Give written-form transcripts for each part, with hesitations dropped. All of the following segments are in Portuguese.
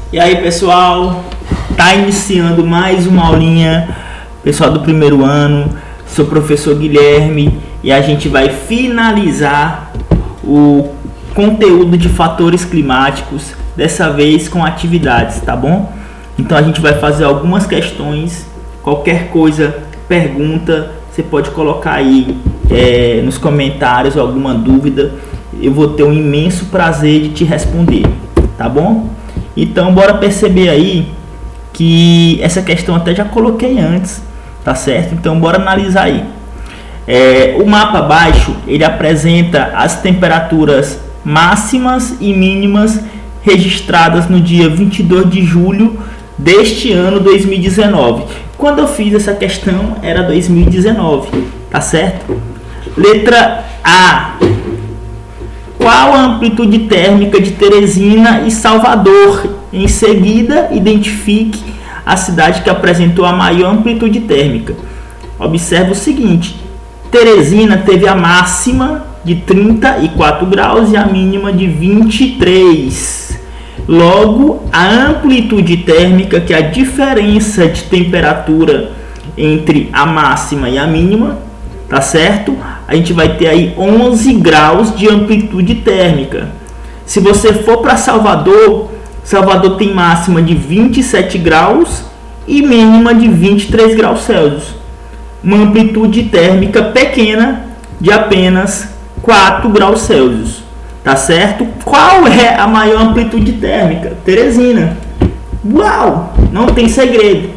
E aí, pessoal, tá iniciando mais uma aulinha, pessoal do primeiro ano. Sou o professor Guilherme e a gente vai finalizar o conteúdo de fatores climáticos, dessa vez com atividades, tá bom? Então a gente vai fazer algumas questões. Qualquer coisa, pergunta, você pode colocar aí nos comentários alguma dúvida. Eu vou ter um imenso prazer de te responder, tá bom? Então bora perceber aí que essa questão até já coloquei antes, tá certo? Então bora analisar aí. O mapa abaixo, ele apresenta as temperaturas máximas e mínimas registradas no dia 22 de julho deste ano 2019. Quando eu fiz essa questão era 2019, tá certo? Letra A. Qual a amplitude térmica de Teresina e Salvador? Em seguida, identifique a cidade que apresentou a maior amplitude térmica. Observe o seguinte: Teresina teve a máxima de 34 graus e a mínima de 23. Logo, a amplitude térmica, que é a diferença de temperatura entre a máxima e a mínima, tá certo? A gente vai ter aí 11 graus de amplitude térmica. Se você for para Salvador, Salvador tem máxima de 27 graus e mínima de 23 graus Celsius. Uma amplitude térmica pequena de apenas 4 graus Celsius. Tá certo? Qual é a maior amplitude térmica? Teresina. Uau! Não tem segredo.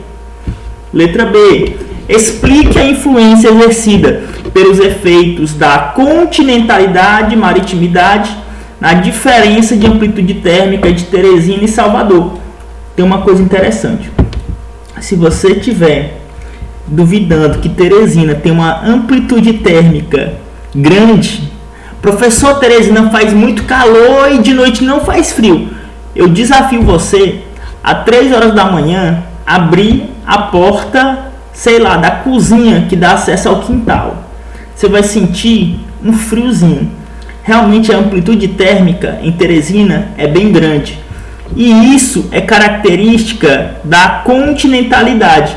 Letra B. Explique a influência exercida pelos efeitos da continentalidade e maritimidade na diferença de amplitude térmica de Teresina e Salvador. Tem uma coisa interessante. Se você estiver duvidando que Teresina tem uma amplitude térmica grande, professor, Teresina faz muito calor e de noite não faz frio. Eu desafio você a 3 horas da manhã abrir a porta, sei lá, da cozinha que dá acesso ao quintal. Você vai sentir um friozinho. Realmente a amplitude térmica em Teresina é bem grande. E isso é característica da continentalidade.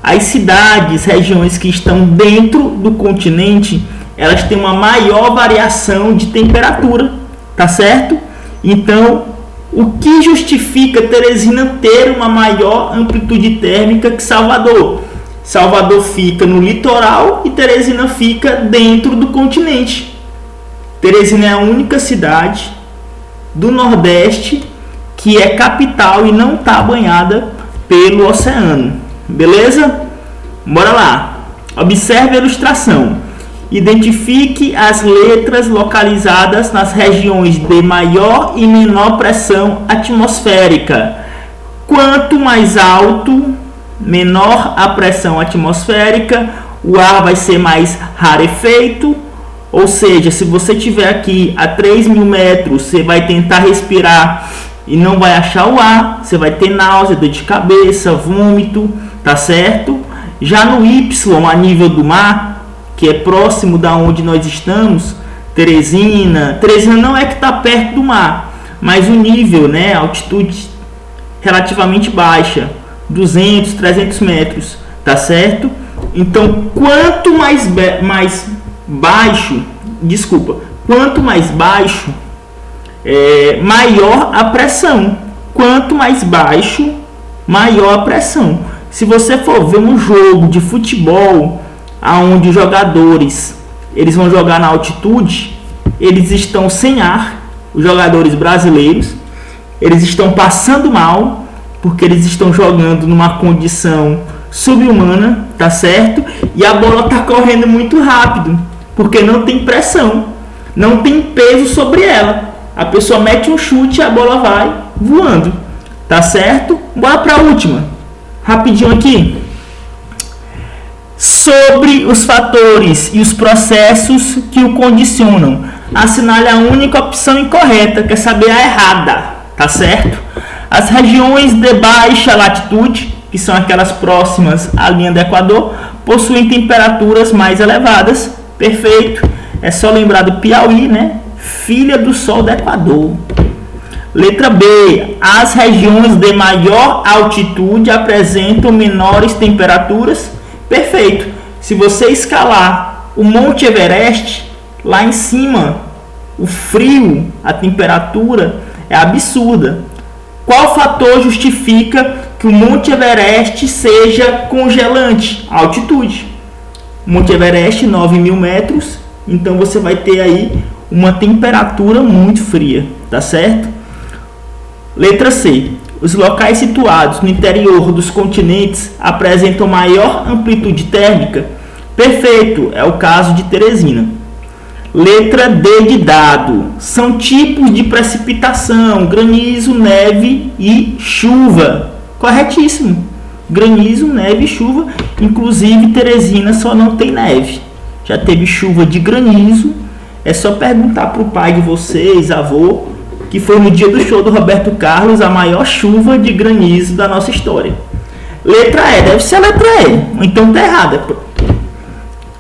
As cidades, regiões que estão dentro do continente, elas têm uma maior variação de temperatura, tá certo? Então, o que justifica Teresina ter uma maior amplitude térmica que Salvador? Salvador fica no litoral e Teresina fica dentro do continente. Teresina é a única cidade do Nordeste que é capital e não está banhada pelo oceano. Beleza? Bora lá. Observe a ilustração. Identifique as letras localizadas nas regiões de maior e menor pressão atmosférica. Quanto mais alto, menor a pressão atmosférica, o ar vai ser mais rarefeito, ou seja, se você estiver aqui a 3.000 metros, você vai tentar respirar e não vai achar o ar, você vai ter náusea, dor de cabeça, vômito, tá certo? Já no Y, a nível do mar, que é próximo da onde nós estamos, Teresina não é que está perto do mar, mas o nível, né, a altitude relativamente baixa, 200, 300 metros, tá certo? Então, quanto mais baixo, maior a pressão. Quanto mais baixo, maior a pressão. Se você for ver um jogo de futebol, aonde os jogadores eles vão jogar na altitude, eles estão sem ar, os jogadores brasileiros, eles estão passando mal, porque eles estão jogando numa condição subhumana, tá certo? E a bola está correndo muito rápido, porque não tem pressão, não tem peso sobre ela. A pessoa mete um chute e a bola vai voando, tá certo? Bora para a última, rapidinho aqui. Sobre os fatores e os processos que o condicionam, assinale a única opção incorreta, quer saber a errada, tá certo? As regiões de baixa latitude, que são aquelas próximas à linha do Equador, possuem temperaturas mais elevadas. Perfeito. É só lembrar do Piauí, né? Filha do Sol do Equador. Letra B, as regiões de maior altitude apresentam menores temperaturas. Perfeito. Se você escalar o Monte Everest, lá em cima, o frio, a temperatura é absurda. Qual fator justifica que o Monte Everest seja congelante? A altitude. Monte Everest, 9.000 metros, então você vai ter aí uma temperatura muito fria, tá certo? Letra C. Os locais situados no interior dos continentes apresentam maior amplitude térmica. Perfeito, é o caso de Teresina. Letra D de dado. São tipos de precipitação: granizo, neve e chuva. Corretíssimo. Granizo, neve e chuva. Inclusive Teresina só não tem neve. Já teve chuva de granizo. É só perguntar para o pai de vocês, avô, que foi no dia do show do Roberto Carlos a maior chuva de granizo da nossa história. Letra E, deve ser a letra E, ou então tá errada.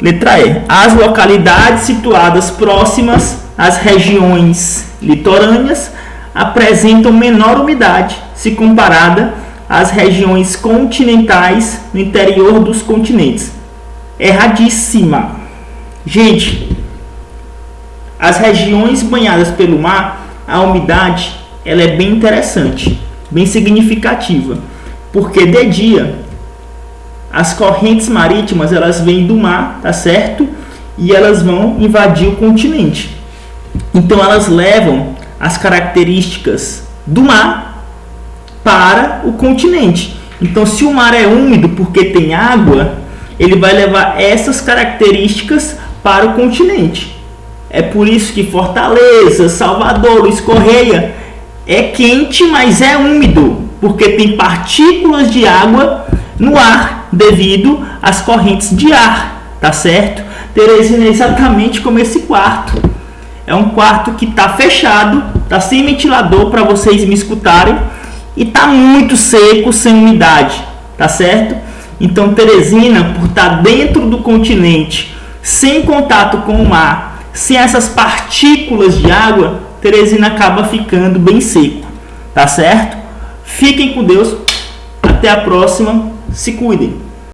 Letra E. As localidades situadas próximas às regiões litorâneas apresentam menor umidade se comparada às regiões continentais no interior dos continentes. Erradíssima. Gente, as regiões banhadas pelo mar, a umidade ela é bem interessante, bem significativa, porque de dia as correntes marítimas elas vêm do mar, tá certo? E elas vão invadir o continente. Então elas levam as características do mar para o continente. Então se o mar é úmido porque tem água, ele vai levar essas características para o continente. É por isso que Fortaleza, Salvador, Luiz Correia é quente, mas é úmido, porque tem partículas de água no ar devido às correntes de ar, tá certo? Teresina é exatamente como esse quarto. É um quarto que está fechado, está sem ventilador para vocês me escutarem e está muito seco, sem umidade, tá certo? Então Teresina, por estar dentro do continente, sem contato com o mar, sem essas partículas de água, Teresina acaba ficando bem seco, tá certo? Fiquem com Deus, até a próxima, se cuidem.